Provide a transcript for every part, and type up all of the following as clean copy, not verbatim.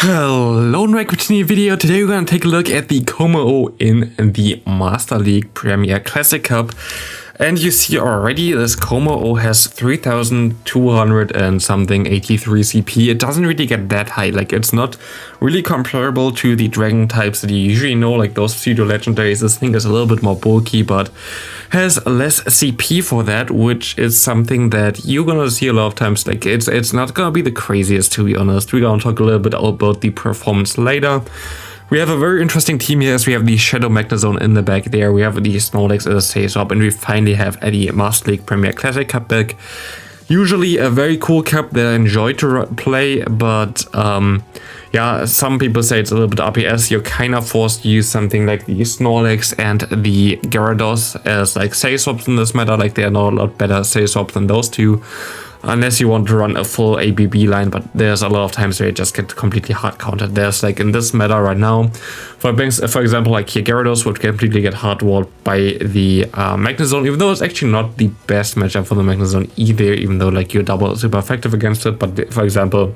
Hello and welcome to a new video. Today we're going to take a look at the Kommo-O in the Master League Premier Classic Cup. And you see already this Kommo-O has 3200 and something 83 CP. It doesn't really get that high, like it's not really comparable to the dragon types that you usually know, like those pseudo legendaries. This thing is a little bit more bulky but has less CP for that, which is something that you're gonna see a lot of times. Like it's not gonna be the craziest, to be honest. We're gonna talk a little bit about the performance later. We have a very interesting team here, as we have the Shadow Magnezone in the back there, we have the Snorlax as a safe swap, and we finally have the Master League Premier Classic Cup back. Usually a very cool cup that I enjoy to play, but yeah, some people say it's a little bit RPS. You're kind of forced to use something like the Snorlax and the Gyarados as like safe swaps in this meta. Like they are not a lot better safe swaps than those two. Unless you want to run a full ABB line, but there's a lot of times where you just get completely hard countered. There's like in this meta right now, for example, like here Gyarados would completely get hard walled by the Magnezone, even though it's actually not the best matchup for the Magnezone either, even though like you're double super effective against it. But for example,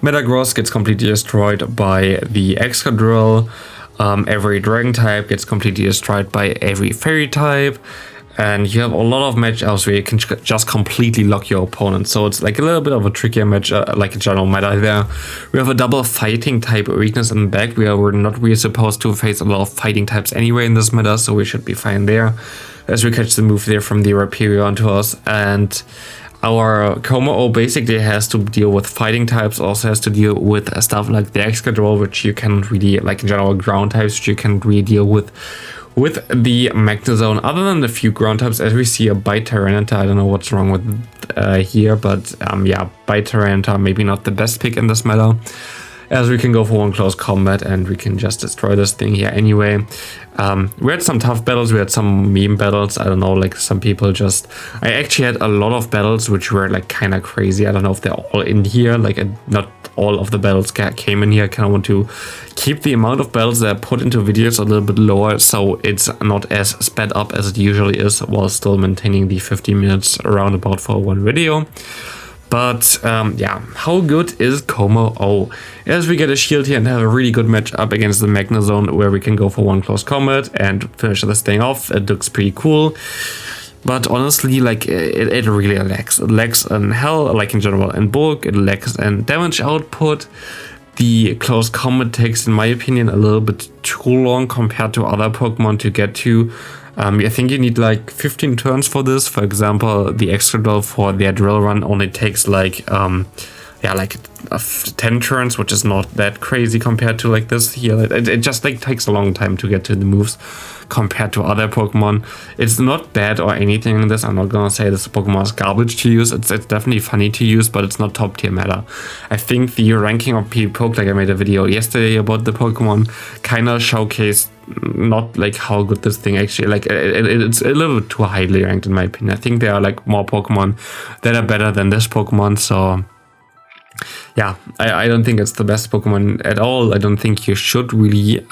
Metagross gets completely destroyed by the Excadrill, every Dragon type gets completely destroyed by every Fairy type. And you have a lot of matchups where you can just completely lock your opponent. So it's like a little bit of a trickier match, like a general meta there. We have a double fighting type weakness in the back. We're not really supposed to face a lot of fighting types anyway in this meta, so we should be fine there. As we catch the move there from the Rhyperior onto us. And our Kommo-O basically has to deal with fighting types, also has to deal with stuff like the Excadrill, which you can really, like in general ground types, which you can really deal with the Magnezone. Other than the few ground types, as we see a Bite Tyranitar, I don't know what's wrong with here, but yeah, Bite Tyranitar maybe not the best pick in this meta, as we can go for one close combat and we can just destroy this thing here anyway. We had some tough battles, we had some meme battles, I don't know, like some people just... I actually had a lot of battles which were like kind of crazy. I don't know if they're all in here, like not all of the battles came in here. I kind of want to keep the amount of battles that I put into videos a little bit lower, so it's not as sped up as it usually is, while still maintaining the 50 minutes roundabout for one video. But yeah, how good is Kommo-O? As we get a shield here and have a really good match up against the Magnezone, where we can go for one close combat and finish this thing off. It looks pretty cool. But honestly, like it really lacks. It lacks in hell, like in general, in bulk. It lacks in damage output. The close combat takes, in my opinion, a little bit too long compared to other Pokemon to get to. I think you need like 15 turns for this. For example, the Excadrill for their drill run only takes like yeah, like 10 turns, which is not that crazy compared to like this here. It just like takes a long time to get to the moves compared to other Pokemon. It's not bad or anything in this. I'm not gonna say this Pokemon is garbage to use. It's definitely funny to use, but it's not top tier meta. I think the ranking of Poke, like I made a video yesterday about the Pokemon, kind of showcased not like how good this thing actually, like it's a little bit too highly ranked in my opinion. I think there are like more Pokemon that are better than this Pokemon, so yeah, I don't think it's the best Pokemon at all. I don't think you should really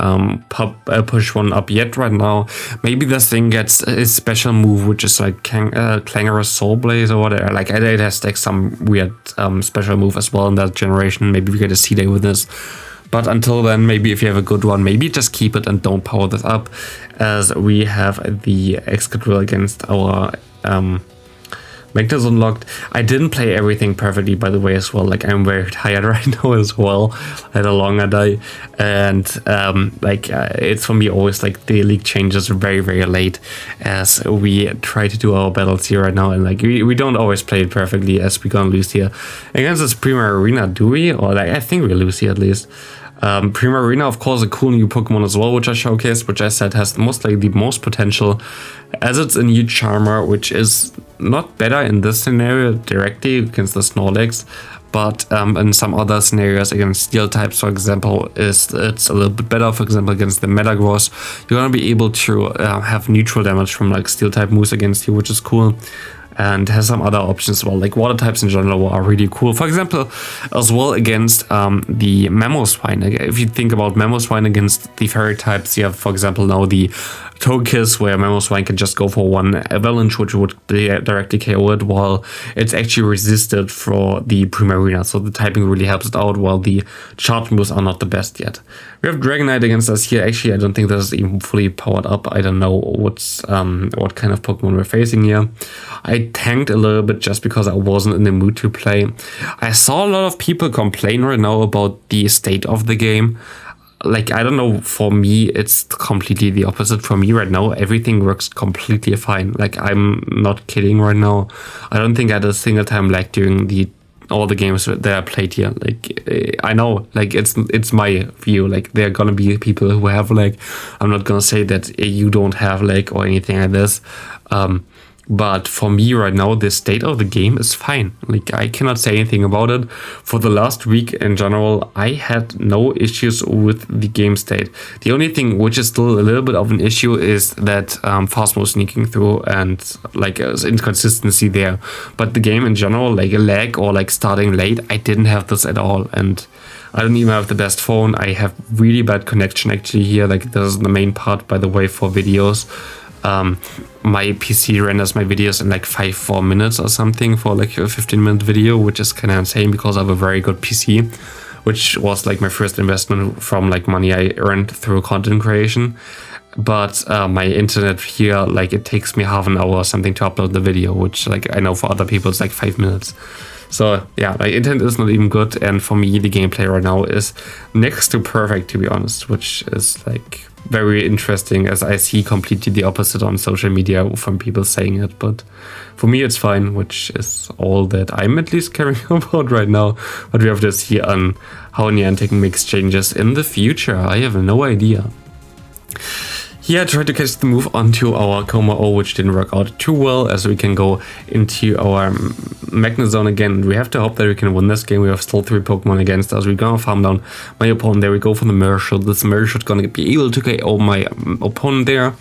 push one up yet right now. Maybe this thing gets a special move, which is like Clangorous Soul Blaze or whatever. Like it has like some weird special move as well in that generation. Maybe we get a C-Day with this. But until then, maybe if you have a good one, maybe just keep it and don't power this up, as we have the Excadrill against our Magnezone locked. I didn't play everything perfectly, by the way, as well. Like I'm very tired right now as well. I had a longer day, and like it's for me always like the league changes very, very late as we try to do our battles here right now, and like we don't always play it perfectly, as we're gonna lose here against this Premier Arena. Do we? Or like I think we lose here at least. Premier Arena, of course, a cool new Pokemon as well, which I showcased, which I said has most likely the most potential, as it's a new Charmer, which is not better in this scenario directly against the Snorlax, but in some other scenarios against Steel types, for example, it's a little bit better. For example, against the Metagross, you're gonna be able to have neutral damage from like Steel type moves against you, which is cool. And has some other options as well, like water types in general are really cool. For example, as well against the Mamoswine. If you think about Mamoswine against the fairy types, you have, for example, now the Togekiss, where Magnezone can just go for one avalanche, which would directly KO it, while it's actually resisted for the Primarina. So the typing really helps it out, while the charge moves are not the best yet. We have Dragonite against us here. Actually, I don't think this is even fully powered up. I don't know what kind of Pokemon we're facing here. I tanked a little bit just because I wasn't in the mood to play. I saw a lot of people complain right now about the state of the game. Like, I don't know, for me, it's completely the opposite. For me right now, everything works completely fine. Like, I'm not kidding right now. I don't think I had a single time lag during all the games that I played here. Like, I know, like, it's my view. Like, there are gonna be people who have lag. I'm not gonna say that you don't have lag or anything like this. But for me right now, the state of the game is fine. Like, I cannot say anything about it. For the last week in general, I had no issues with the game state. The only thing which is still a little bit of an issue is that fast move sneaking through and like inconsistency there. But the game in general, like a lag or like starting late, I didn't have this at all. And I don't even have the best phone. I have really bad connection actually here. Like, this is the main part, by the way, for videos. My PC renders my videos in like 4 minutes or something for like a 15-minute video, which is kind of insane because I have a very good PC, which was like my first investment from like money I earned through content creation. But my internet here, like, it takes me half an hour or something to upload the video, which like I know for other people it's like 5 minutes. So yeah, my internet is not even good, and for me the gameplay right now is next to perfect, to be honest, which is like very interesting, as I see completely the opposite on social media from people saying it. But for me it's fine, which is all that I'm at least caring about right now. But we have to see on how Niantic makes changes in the future. I have no idea. Here I tried to catch the move onto our Kommo-O, which didn't work out too well, as we can go into our Magnezone again. We have to hope that we can win this game. We have still 3 Pokemon against us. We're gonna farm down my opponent. There we go for the Mirror Shot. This Mirror Shot gonna be able to KO my opponent there,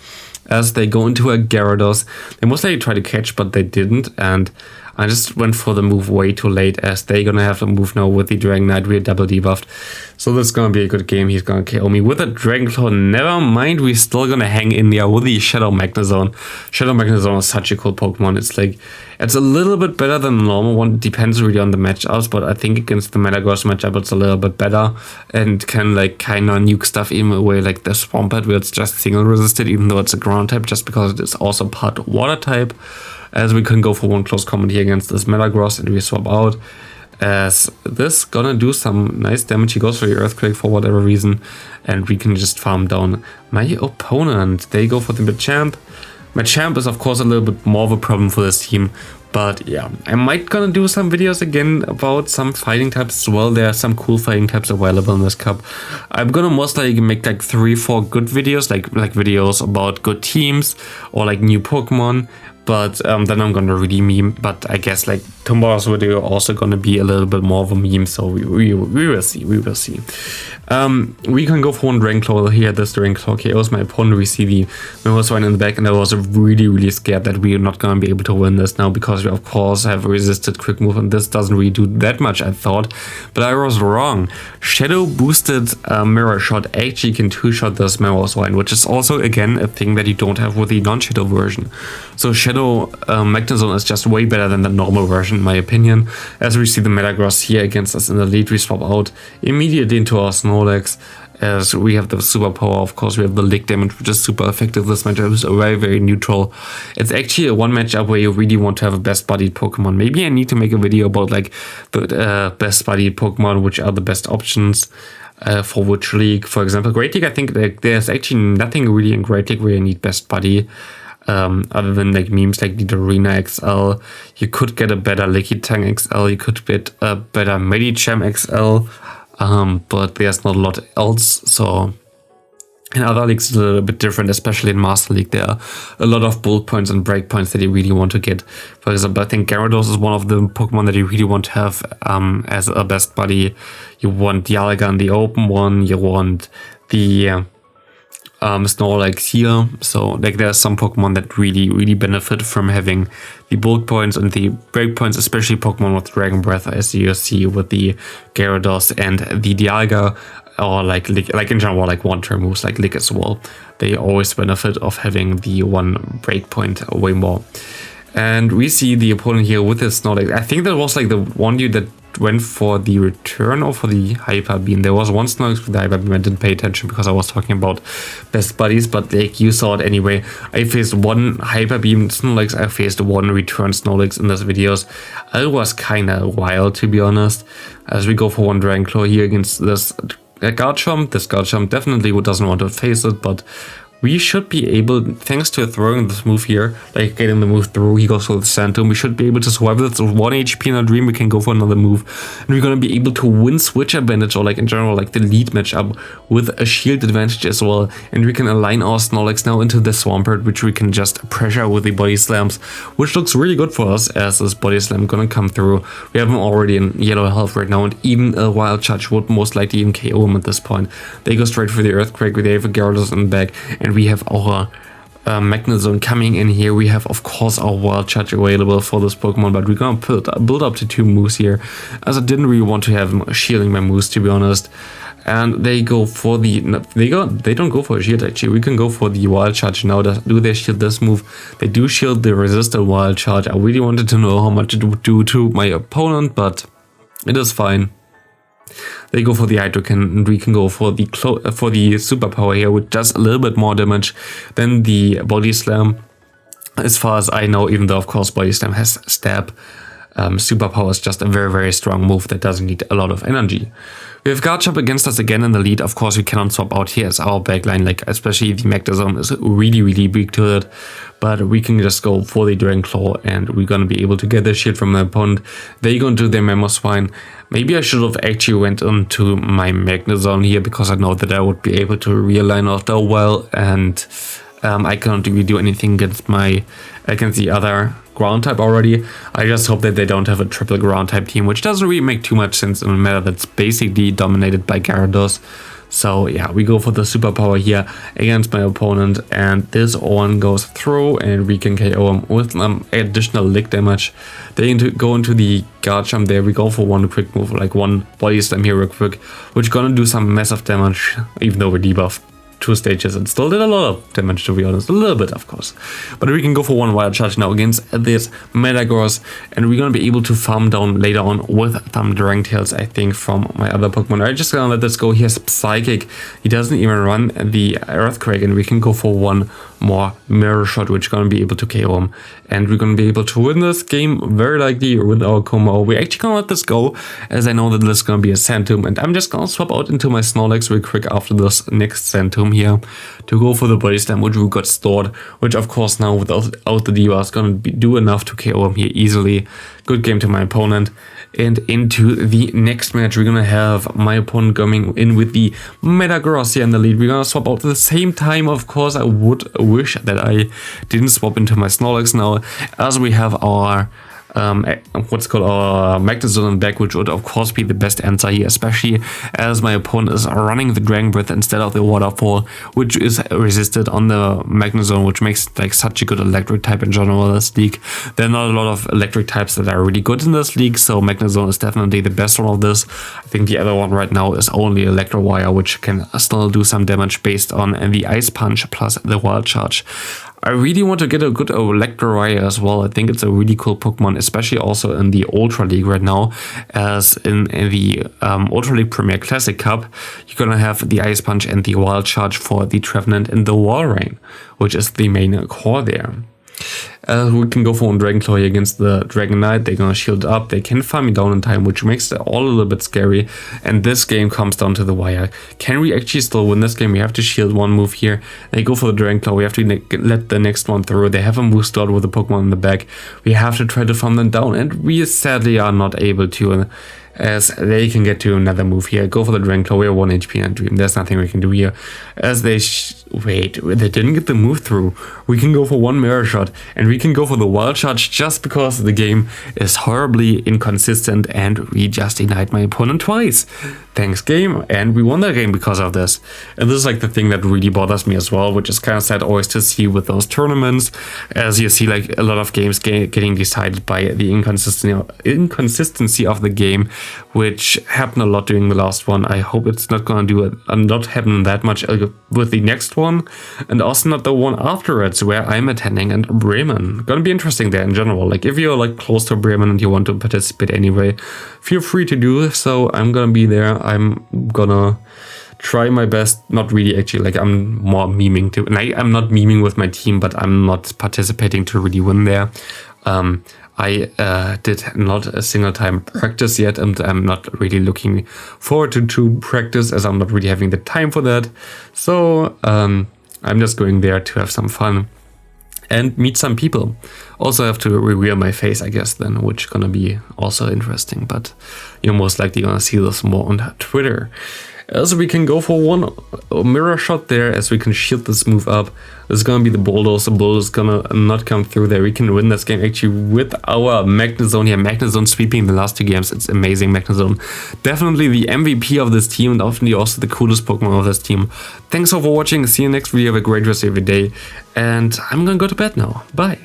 as they go into a Gyarados. They most likely try to catch, but they didn't, and I just went for the move way too late, as they're gonna have a move now with the Dragonite. We're double debuffed. So this is gonna be a good game. He's gonna KO me with a Dragon Claw. Never mind, we're still gonna hang in there with the Shadow Magnezone. Shadow Magnezone is such a cool Pokemon. It's like, it's a little bit better than the normal one. It depends really on the matchups, but I think against the Metagross matchup it's a little bit better and can like kinda nuke stuff in a way like the Swampert, where it's just single resisted, even though it's a ground type, just because it is also part water type. As we can go for one close combat here against this Metagross, and we swap out, as this gonna do some nice damage. He goes for the Earthquake for whatever reason, and we can just farm down my opponent. They go for the Machamp. Machamp is of course a little bit more of a problem for this team, but yeah, I might gonna do some videos again about some fighting types as well. There are some cool fighting types available in this cup. I'm gonna most likely make like 3-4 good videos, like videos about good teams or like new Pokemon. But then I'm gonna really meme. But I guess like tomorrow's video also gonna be a little bit more of a meme. So we will see. We will see. We can go for one Dragon Claw here. This Dragon Claw KOs my opponent. We see the Magnezone in the back, and I was really scared that we're not gonna be able to win this now, because we of course have resisted quick move, and this doesn't really do that much, I thought. But I was wrong. Shadow boosted Mirror Shot actually can 2-shot this Magnezone, which is also again a thing that you don't have with the non-Shadow version. So Shadow Magnezone is just way better than the normal version, in my opinion. As we see the Metagross here against us in the lead, we swap out immediately into our Snorlax, as we have the superpower. Of course, we have the lick damage, which is super effective. This matchup is very neutral. It's actually a one matchup where you really want to have a best buddied Pokemon. Maybe I need to make a video about like the best buddied Pokemon, which are the best options for which league. For example, Great League, I think there's actually nothing really in Great League where you need best buddy. Other than like memes like the Nidorina XL, you could get a better Lickitung XL, you could get a better Medicham XL, but there's not a lot else. So in other leagues it's a little bit different, especially in Master League. There are a lot of bullet points and break points that you really want to get. For example, I think Gyarados is one of the Pokemon that you really want to have as a best buddy. You want Dialga in the open one, you want the Snorlax here. So like there are some Pokemon that really benefit from having the bulk points and the break points, especially Pokemon with Dragon Breath, as you see with the Gyarados and the Dialga. or like in general, like one-turn moves like Lick as well. They always benefit of having the one breakpoint way more. And we see the opponent here with his Snorlax. I think that was like the one dude that went for the return or for the Hyper Beam. There was one Snorlax with the Hyper Beam. I didn't pay attention because I was talking about best buddies, but like you saw it anyway. I faced one Hyper Beam Snorlax, I faced one return Snorlax in this videos. It was kinda wild, to be honest. As we go for one Dragon Claw here against this Garchomp. This Garchomp definitely doesn't want to face it, but we should be able, thanks to throwing this move here, like getting the move through, he goes for the Phantom, we should be able to survive this with 1 HP in a Dream, we can go for another move, and we're gonna be able to win switch advantage, or like in general, like the lead matchup with a shield advantage as well, and we can align our Snorlax now into the Swampert, which we can just pressure with the Body Slams, which looks really good for us, as this Body Slam gonna come through. We have him already in yellow health right now, and even a Wild Charge would most likely even KO him at this point. They go straight for the Earthquake, they have a Gyarados in the back, and we have our Magnezone coming in here. We have, of course, our Wild Charge available for this Pokemon, but we're gonna build up to 2 moves here, as I didn't really want to have him shielding my moves, to be honest. And they go for the they don't go for a shield actually. We can go for the Wild Charge now. Do they shield this move? They do shield the resisted Wild Charge. I really wanted to know how much it would do to my opponent, but it is fine. They go for the Hydro Cannon, and we can go for the Superpower here, which does a little bit more damage than the Body Slam, as far as I know, even though of course Body Slam has Stab. Superpower is just a very, very strong move that doesn't need a lot of energy. We have Garchomp against us again in the lead. Of course, we cannot swap out here as our backline, like especially the Magnezone is really, really weak to it. But we can just go for the Dragon Claw, and we're gonna be able to get the shield from the opponent. They're going to do their Mamoswine. Maybe I should have actually went into my Magnezone here, because I know that I would be able to realign after a while, and I can't really do anything against the other ground type already. I just hope that they don't have a triple ground type team, which doesn't really make too much sense in a meta that's basically dominated by Gyarados. So yeah, we go for the Superpower here against my opponent, and this one goes through, and we can KO him with additional lick damage. They go into the Garchomp there. We go for one quick move, like one Body Slam here real quick, which gonna do some massive damage, even though we're debuffed 2 stages. It still did a lot of damage, to be honest, a little bit of course, but we can go for one Wild Charge now against this Metagross, and we're gonna be able to farm down later on with some Dragontails, I think, from my other Pokemon. I'm just gonna let this go. He has Psychic, he doesn't even run the Earthquake, and we can go for one more Mirror Shot, which is gonna be able to KO him, and we're gonna be able to win this game very likely with our Kommo-O. We're actually gonna let this go, as I know that this is gonna be a Sand Tomb, and I'm just gonna swap out into my Snorlax real quick after this next Sand Tomb here to go for the Body Slam, which we got stored, which of course now without the debuff is gonna do enough to KO him here easily. Good game to my opponent. And into the next match, we're gonna have my opponent coming in with the Metagross here in the lead. We're gonna swap out at the same time. Of course, I would wish that I didn't swap into my Snorlax now, as we have our what's called our Magnezone back, which would of course be the best answer here, especially as my opponent is running the Dragon Breath instead of the Waterfall, which is resisted on the Magnezone, which makes like such a good electric type in general in this league. There are not a lot of electric types that are really good in this league, so Magnezone is definitely the best one of this. I think the other one right now is only Electrovire, which can still do some damage based on the Ice Punch plus the Wild Charge. I really want to get a good Electrovire as well. I think it's a really cool Pokemon, especially also in the Ultra League right now, as in the Ultra League Premier Classic Cup, you're gonna have the Ice Punch and the Wild Charge for the Trevenant and the Walrein, which is the main core there. We can go for one Dragon Claw here against the Dragonite. They're gonna shield up. They can farm me down in time, which makes it all a little bit scary. And this game comes down to the wire. Can we actually still win this game? We have to shield one move here. They go for the Dragon Claw. We have to let the next one through. They have a move slot with a Pokemon in the back. We have to try to farm them down, and we sadly are not able to, as they can get to another move here. Go for the Dragon Claw. We have 1 HP and Dream. There's nothing we can do here, as they wait, they didn't get the move through. We can go for one mirror shot and we can go for the wild charge just because the game is horribly inconsistent and we just denied my opponent twice. Thanks game, and we won the game because of this. And this is like the thing that really bothers me as well, which is kind of sad always to see with those tournaments, as you see like a lot of games getting decided by the inconsistency of the game, which happened a lot during the last one. I hope it's not gonna not happen that much with the next one, and also not the one afterwards where I'm attending in Bremen. Gonna be interesting there in general. Like if you're like close to Bremen and you want to participate anyway, feel free to do so. I'm gonna be there. I'm gonna try my best. Not really actually, like I'm more memeing to, and I'm not memeing with my team, but I'm not participating to really win there. I did not a single time practice yet, and I'm not really looking forward to practice as I'm not really having the time for that. So I'm just going there to have some fun and meet some people. Also have to reveal my face, I guess, then, which is gonna be also interesting, but you're most likely gonna see this more on Twitter. So we can go for one mirror shot there, as we can shield this move up. This is gonna be the bulldoze. The bulldoze is gonna not come through there. We can win this game actually with our Magnezone here. Magnezone sweeping the last two games. It's amazing, Magnezone. Definitely the MVP of this team, and definitely also the coolest Pokemon of this team. Thanks all for watching. See you next video. Have a great rest of your day. And I'm gonna go to bed now. Bye.